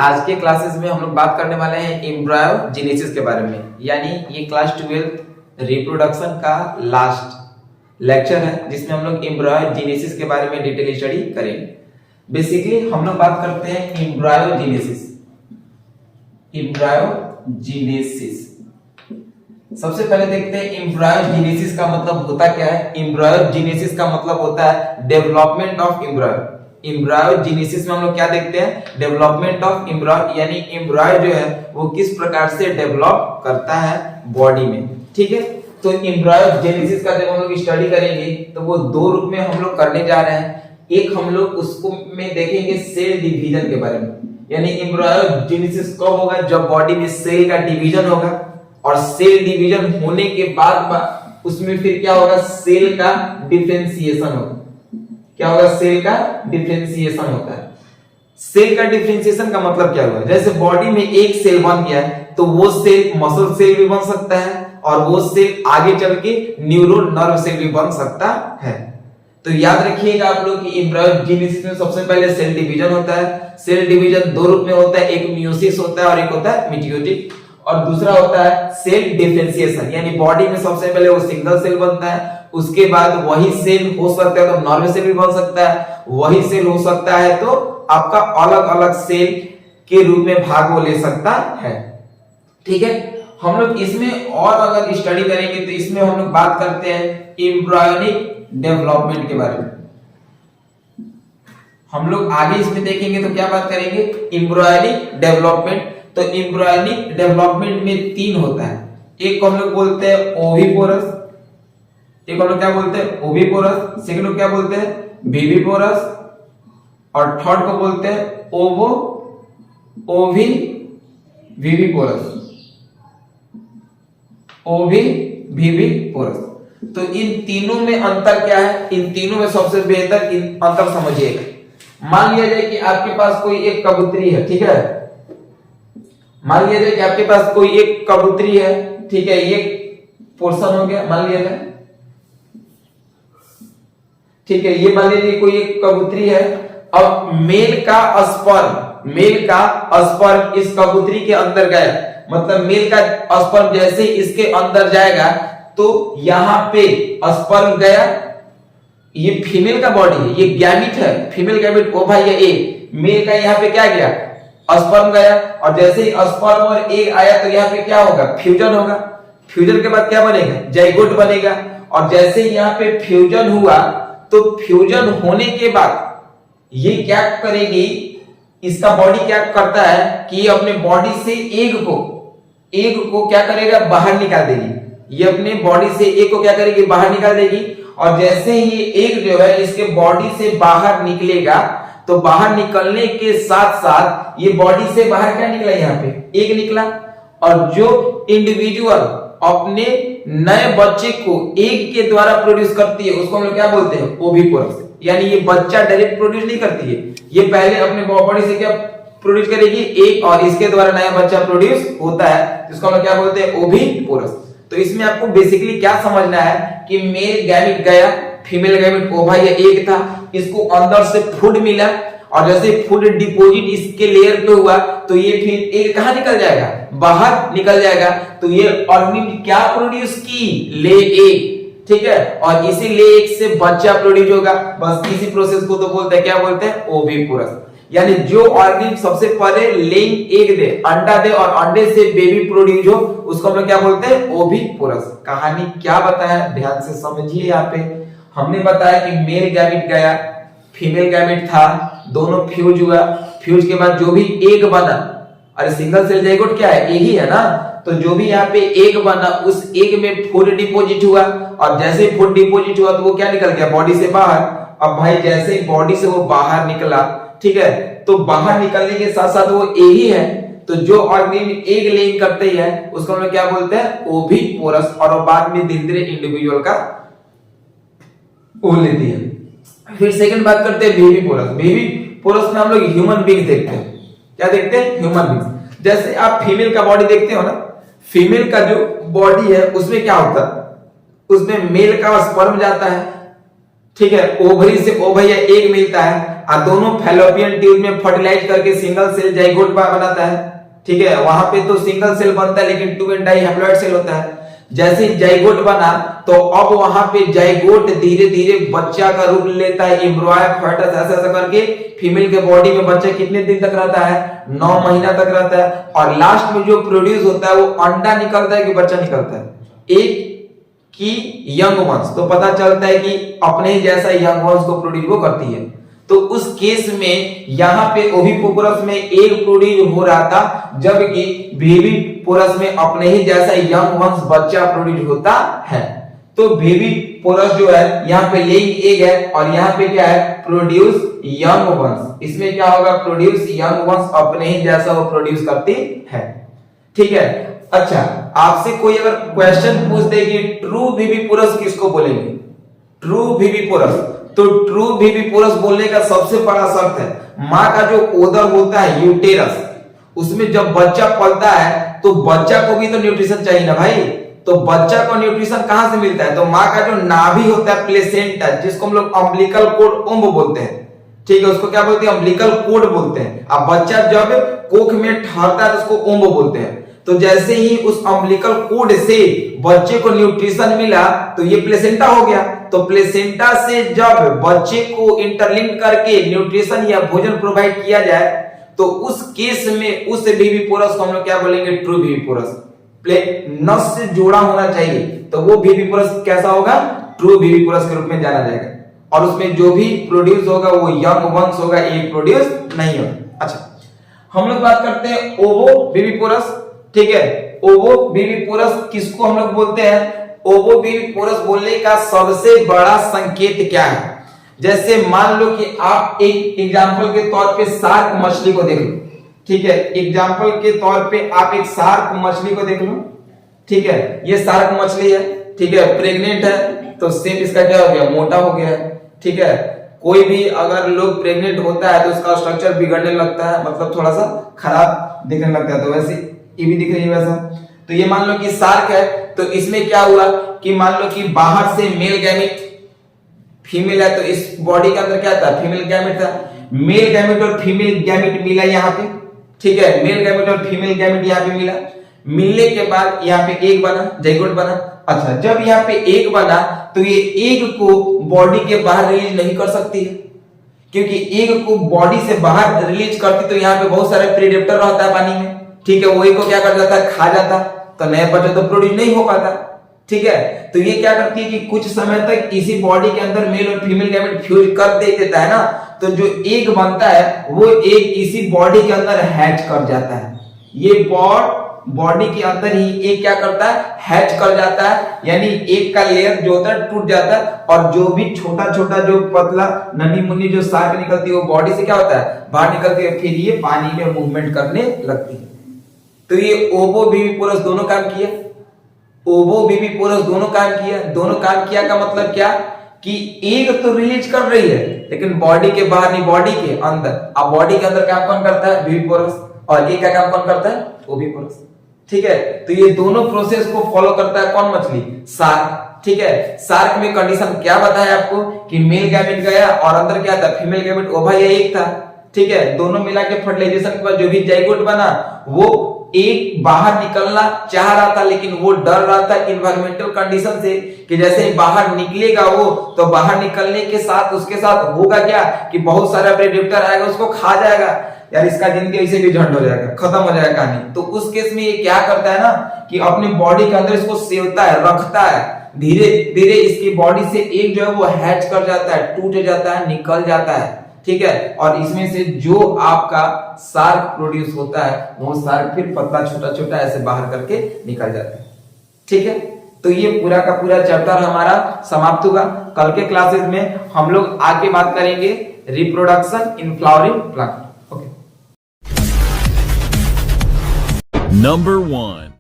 आज के क्लासेस में हम लोग बात करने वाले हैं एम्ब्रायोजेनेसिस के बारे में, यानी ये क्लास 12 रिप्रोडक्शन का लास्ट लेक्चर है जिसमें हम लोग एम्ब्रायोजेनेसिस के बारे में डिटेल स्टडी करेंगे। बेसिकली हम लोग बात करते हैं एम्ब्रायोजेनेसिस। सबसे पहले देखते हैं एम्ब्रायोजेनेसिस का मतलब होता क्या है। एम्ब्रायोजेनेसिस का मतलब होता है डेवलपमेंट ऑफ एम्ब्रायो। एम्ब्रायोजेनेसिस में हम लोग क्या देखते हैं, डेवलपमेंट ऑफ एम्ब्रायो, यानी एम्ब्रायो जो है वो किस प्रकार से डेवलप करता है बॉडी में। ठीक है, तो एम्ब्रायोजेनेसिस का जब हम लोग स्टडी करेंगे तो वो दो रूप में हम लोग करने जा रहे हैं। एक हम लोग उसको में देखेंगे सेल डिवीजन के बारे में, यानी एम्ब्रायोजेनेसिस कब होगा, जब बॉडी में सेल का डिवीजन होगा, और सेल डिवीजन होने के बाद उसमें फिर क्या होगा, सेल का डिफरेंशिएशन होगा। क्या होगा, सेल का डिफरेंशिएशन होता है। सेल का डिफरेंशिएशन का मतलब क्या हुआ, जैसे बॉडी में एक सेल बन गया तो वो सेल मसल सेल भी बन सकता है, और वो सेल आगे चल के न्यूरल नर्व सेल भी बन सकता है। तो याद रखिएगा आप लोग कि एम्ब्रायोजेनेसिस में सबसे पहले सेल डिवीजन होता है। सेल डिवीजन दो रूप में होता है, एक मियोसिस होता है और एक होता है मिटोटिक, और दूसरा होता है सेल डिफरेंशिएशन, यानी बॉडी में सबसे पहले वो सिंगल सेल बनता है, उसके बाद वही सेल हो सकता है तो नर्व सेल भी बन सकता है, वही सेल हो सकता है तो आपका अलग अलग सेल के रूप में भाग वो ले सकता है। ठीक है, हम लोग इसमें और अगर स्टडी करेंगे तो इसमें हम लोग बात करते हैं एम्ब्रायोनिक डेवलपमेंट के बारे में। हम लोग आगे इसमें देखेंगे तो क्या बात करेंगे, एम्ब्रायोनिक डेवलपमेंट। तो एम्ब्रायोनिक डेवलपमेंट में तीन होता है, एक को हम लोग बोलते हैं ओविपोरस, एक हम लोग क्या बोलते हैं ओविपोरस, सेकंड को क्या बोलते हैं विविपोरस, और थर्ड को बोलते हैं ओविविपोरस। तो इन तीनों में अंतर क्या है, इन तीनों में सबसे बेहतर अंतर समझिएगा। मान लिया जाए कि आपके पास कोई एक कबूतरी है, ठीक है, मान लिया जाए कि आपके पास कोई एक कबूतरी है, ठीक है, ये पोर्शन हो गया, मान लिया जाए, ठीक है, ये मान लीजिए कोई एक कबूतरी है। अब मेल का स्पर्म इस कबूतरी के अंदर गया, मतलब मेल का स्पर्म जैसे इसके अंदर जाएगा तो यहां पे स्पर्म गया, ये फीमेल का बॉडी है, ये गैमेट है, फीमेल गैमेट ओ भाई ये ए, मेल का यहाँ पे क्या गया, स्पर्म गया, और जैसे ही स्पर्म और एग आया तो यहाँ पे क्या होगा, फ्यूजन होगा। फ्यूजन के बाद क्या बनेगा, जाइगोट बनेगा, और जैसे ही यहाँ पे फ्यूजन हुआ तो फ्यूजन होने के बाद ये क्या करेगी, इसका बॉडी क्या करता है कि ये अपने बॉडी से एग को क्या करेगा, बाहर निकाल देगी। ये अपने बॉडी से एग को क्या करेगी, बाहर निकाल देगी, और जैसे ही एग जो है इसके बॉडी से बाहर निकलेगा तो बाहर निकलने के साथ साथ ये बॉडी से बाहर क्या निकला, यहाँ पे एग निकला, और जो इंडिविजुअल अपने नए बच्चे को एग के द्वारा प्रोड्यूस करती है उसको हम लोग क्या बोलते हैं, ओविपोरस। यानी ये बच्चा डायरेक्ट प्रोड्यूस नहीं करती है, ये पहले अपने बॉडी से क्या प्रोड्यूस करेगी, एग, और इसके द्वारा नया बच्चा प्रोड्यूस होता है, जिसको हम लोग क्या बोलते हैं, ओविपोरस। तो इसमें आपको बेसिकली क्या समझना है कि मेल गैमेट गया, फीमेल गैमेट ओवा या एग था, इसको अंदर से फूड मिला, और जैसे फूड डिपॉजिट इसके लेयर पे हुआ तो ये फिर एग कहां निकल जाएगा, बाहर निकल जाएगा। तो ये ऑर्गेनिज्म क्या प्रोड्यूस की, ले एग, ठीक है, और इसी ले एग से बच्चा प्रोड्यूस होगा। बस इसी प्रोसेस को तो बोलते हैं, क्या बोलते हैं, ओविपोरस। यानी जो ऑर्गेनिज्म सबसे पहले लेइंग एग दे, अंडा दे, और अंडे से बेबी प्रोड्यूस हो, उसको हम लोग क्या बोलते हैं, ओविपोरस। कहानी क्या बताया, ध्यान से समझिए। यहाँ पे हमने बताया कि मेल गैमेट गया, फीमेल गैमेट था, दोनों फ्यूज हुआ, फ्यूज के बाद जो भी एग बना, अरे सिंगल सेल जाइगोट क्या है, एग ही है ना, तो जो भी यहाँ पे एग बना उस एग में फूड डिपॉजिट हुआ, और जैसे फूड डिपॉजिट हुआ तो वो क्या निकल गया, बॉडी से बाहर। अब भाई जैसे ही बॉडी से वो बाहर निकला, ठीक है, तो बाहर निकलने के साथ साथ वो एग ही है, तो जो ऑर्गेनिज्म एग लेइंग करते हैं उसको हम लोग क्या बोलते हैं, ओविपोरस, और बाद में धीरे धीरे इंडिविजुअल का वो लेती है। फिर सेकंड बात करते हैं विविपोरस। विविपोरस में हम लोग ह्यूमन बीइंग देखते हैं, क्या देखते हैं, ह्यूमन बीइंग। जैसे आप फीमेल का बॉडी देखते हो ना, फीमेल का जो बॉडी है उसमें क्या होता है, उसमें मेल का स्पर्म जाता है, ठीक है, ओवरी से ओवरिया एग मिलता है और दोनों फैलोपियन ट्यूब में फर्टिलाइज करके सिंगल सेल जाइगोट बनाता है। ठीक है, वहां पे तो सिंगल सेल बनता है लेकिन 2 डाई हैप्लॉइड सेल होता है। जैसे जाइगोट बना तो अब वहां पे जाइगोट धीरे धीरे बच्चा का रूप लेता है, एम्ब्रॉय फर्टस ऐसा करके फीमेल के बॉडी में बच्चा कितने दिन तक रहता है, 9 महीना तक रहता है, और लास्ट में जो प्रोड्यूस होता है वो अंडा निकलता है कि बच्चा निकलता है, एक की यंग वंश। तो पता चलता है कि अपने ही जैसा यंग वंश को प्रोड्यूस वो करती है। तो उस केस में यहाँ पे ओविपोरस में एग प्रोड्यूस हो रहा था, जबकि विविपोरस में अपने ही जैसा यंग वंश बच्चा प्रोड्यूस होता है। तो विविपोरस जो है यहाँ पे लेइंग एग है और यहाँ पे क्या है, प्रोड्यूस यंग वंश। इसमें क्या होगा, प्रोड्यूस यंग वंश अपने ही जैसा वो प्रोड्यूस करती है। ठीक है, अच्छा आपसे कोई अगर क्वेश्चन पूछ दे कि ट्रू विविपोरस किसको बोलेंगे, ट्रू विविपोरस, तो ट्रू विविपोरस बोलने का सबसे बड़ा शर्त है मां का जो ओदर होता है यूटेरस, उसमें जब बच्चा पलता है तो बच्चा को भी तो न्यूट्रिशन चाहिए ना भाई। तो बच्चा को न्यूट्रिशन कहां से मिलता है, तो मां का जो नाभि होता है प्लेसेंटा, जिसको हम लोग अम्बिलिकल कोड ओम्ब बोलते हैं। ठीक है, उसको क्या बोलते हैं, अम्बिलिकल कोड बोलते हैं। अब बच्चा जब कोख में ठहरता है तो उसको ओम्ब बोलते हैं। तो जैसे ही उस अम्बिलिकल कोड से बच्चे को न्यूट्रिशन मिला तो ये प्लेसेंटा हो गया। तो प्लेसेंटा से जब बच्चे को इंटरलिंक करके न्यूट्रिशन या भोजन प्रोवाइड किया जाए तो उस केस में उस विविपोरस को हम लोग क्या बोलेंगे, ट्रू विविपोरस। नस से जोड़ा होना चाहिए तो वो विविपोरस कैसा होगा, ट्रू विविपोरस के रूप में जाना जाएगा। और उसमें जो भी प्रोड्यूस होगा वो यंग वंश होगा, एक प्रोड्यूस नहीं होगा। अच्छा, हम लोग बात करते हैं ओवो विविपोरस। ठीक है, ओवो विविपोरस किसको हम लोग बोलते हैं, ओवो विविपोरस बोलने का सबसे बड़ा संकेत क्या है। जैसे मान लो कि आप एक एग्जांपल के तौर पे शार्क मछली को देख लो। ठीक है, एग्जांपल के तौर पे आप एक शार्क मछली को देख लो। ठीक है, ये शार्क मछली है, ठीक है, प्रेग्नेंट है, तो शेप इसका क्या हो गया, मोटा हो गया है। ठीक है, कोई भी अगर लोग प्रेग्नेंट होता है तो उसका स्ट्रक्चर बिगड़ने लगता है, मतलब थोड़ा सा खराब दिखने लगता है। तो वैसे ये भी दिख रही है वैसा। तो ये मान लो कि शार्क है, तो इसमें क्या हुआ कि मान लो कि बाहर से मेल गैमेट फीमेल है, तो इस बॉडी के अंदर क्या था, फीमेल गैमेट था। मेल गैमेट और फीमेल गैमेट मिला यहाँ पे। ठीक है, मेल गैमेट और फीमेल गैमेट यहाँ पे मिला। मिलने के बाद यहाँ पे एग बना, जाइगोट बना। अच्छा, जब यहाँ पे एग बना तो ये एग को बॉडी के बाहर रिलीज नहीं कर सकती है, क्योंकि एग को बॉडी से बाहर रिलीज करती तो यहाँ पे बहुत सारे प्रेडेटर रहता है पानी में। ठीक है, वही को क्या कर जाता है, खा जाता, तो नया बच्चा तो प्रोड्यूस नहीं हो पाता। ठीक है, तो ये क्या करती है कि कुछ समय तक इसी बॉडी के अंदर मेल और फीमेल गैमेट फ्यूज कर देता है ना, तो जो एग बनता है वो एग इसी बॉडी के अंदर हैच कर जाता है। ये बॉडी के अंदर ही एग क्या करता है, हैच कर जाता है, यानी एग का लेयर जो होता है टूट जाता है और जो भी छोटा छोटा जो पतला नन्ही मुन्नी जो शार्क निकलती है वो बॉडी से क्या होता है, बाहर निकलती है, फिर ये पानी में मूवमेंट करने लगती है। तो ये ओवो विविपोरस दोनों काम किया, ओवो विविपोरस दोनों काम किया। दोनों काम किया का मतलब क्या कि एग तो रिलीज कर रही है लेकिन बॉडी के बाहर नहीं, बॉडी के अंदर। अब बॉडी के अंदर काम कौन करता है, विविपोरस, और ये क्या काम कौन करता है, ओविपोरस। ठीक है, तो ये दोनों प्रोसेस को फॉलो करता है कौन मछली, शार्क। ठीक है, शार्क में कंडीशन क्या बताया आपको कि मेल गैमेट गया और अंदर क्या था, फीमेल गैमेट ओवरी एक था। ठीक है, दोनों मिला के फर्टिलाइजेशन के बाद जो भी जाइगोट बना वो एक बाहर निकलना चाह रहा था, लेकिन वो डर रहा था इन्वायरमेंटल कंडीशन से कि जैसे ही बाहर निकलेगा वो, तो बाहर निकलने के साथ उसके साथ होगा क्या कि बहुत सारा प्रेडेटर आएगा, उसको खा जाएगा। यार इसका जिंदगी ऐसे भी झंड हो जाएगा, खत्म हो जाएगा कहानी। तो उस केस में ये क्या करता है ना कि अपनी बॉडी के अंदर इसको सेवता है, रखता है, धीरे धीरे इसकी बॉडी से एक जो है वो हैच कर जाता है, टूट जाता है, निकल जाता है। ठीक है, और इसमें से जो आपका शार्क प्रोड्यूस होता है वो शार्क फिर पतला छोटा छोटा ऐसे बाहर करके निकल जाता है। ठीक है, तो ये पूरा का पूरा चैप्टर हमारा समाप्त होगा। कल के क्लासेस में हम लोग आगे बात करेंगे reproduction in flowering plant. Okay, Number 1